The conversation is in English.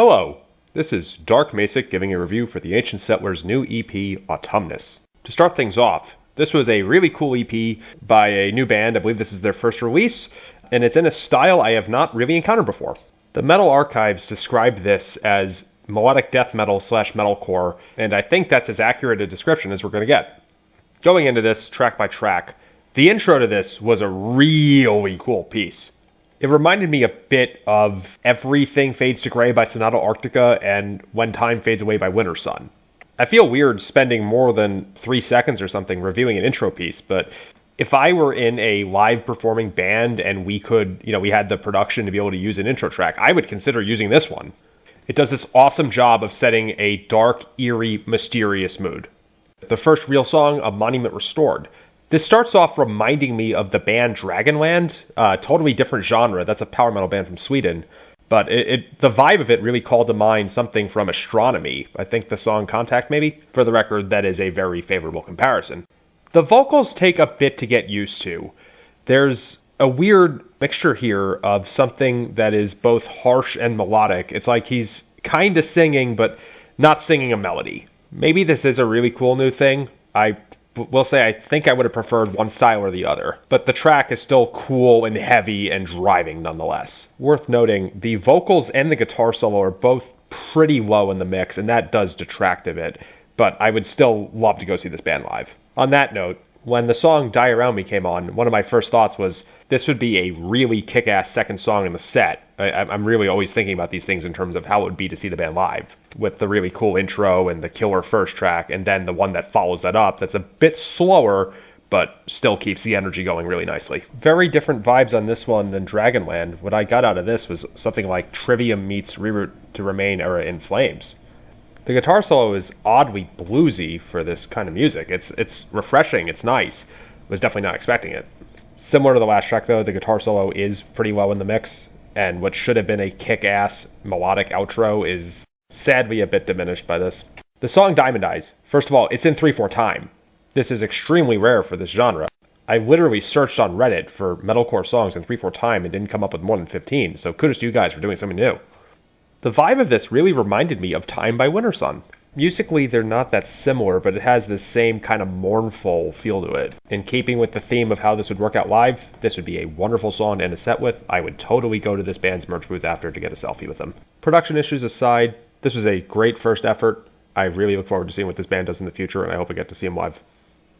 Hello, this is Dark Macek giving a review for the Ancient Settlers' new EP, Autumnus. To start things off, this was a really cool EP by a new band. I believe this is their first release, and it's in a style I have not really encountered before. The Metal Archives described this as melodic death metal / metalcore, and I think that's as accurate a description as we're going to get. Going into this track by track, the intro to this was a really cool piece. It reminded me a bit of Everything Fades to Grey by Sonata Arctica and When Time Fades Away by Winter Sun. I feel weird spending more than 3 seconds or something reviewing an intro piece, but if I were in a live performing band and we had the production to be able to use an intro track, I would consider using this one. It does this awesome job of setting a dark, eerie, mysterious mood. The first real song, A Monument Restored. This starts off reminding me of the band Dragonland, totally different genre. That's a power metal band from Sweden. But the vibe of it really called to mind something from Astronomy. I think the song Contact, maybe? For the record, that is a very favorable comparison. The vocals take a bit to get used to. There's a weird mixture here of something that is both harsh and melodic. It's like he's kind of singing, but not singing a melody. Maybe this is a really cool new thing. I will say I think I would have preferred one style or the other, but the track is still cool and heavy and driving nonetheless. Worth noting, the vocals and the guitar solo are both pretty low in the mix, and that does detract a bit, but I would still love to go see this band live. On that note, when the song Die Around Me came on, one of my first thoughts was this would be a really kick-ass second song in the set. I'm really always thinking about these things in terms of how it would be to see the band live, with the really cool intro and the killer first track, and then the one that follows that up that's a bit slower, but still keeps the energy going really nicely. Very different vibes on this one than Dragonland. What I got out of this was something like Trivium meets Reroute to Remain era In Flames. The guitar solo is oddly bluesy for this kind of music. It's refreshing, it's nice. Was definitely not expecting it. Similar to the last track though, the guitar solo is pretty low in the mix, and what should have been a kick-ass melodic outro is sadly a bit diminished by this. The song Diamond Eyes, first of all, it's in 3/4 time. This is extremely rare for this genre. I literally searched on Reddit for metalcore songs in 3/4 time and didn't come up with more than 15, so kudos to you guys for doing something new. The vibe of this really reminded me of Time by Winter Sun. Musically, they're not that similar, but it has this same kind of mournful feel to it. In keeping with the theme of how this would work out live, this would be a wonderful song to end a set with. I would totally go to this band's merch booth after to get a selfie with them. Production issues aside, this was a great first effort. I really look forward to seeing what this band does in the future, and I hope I get to see them live.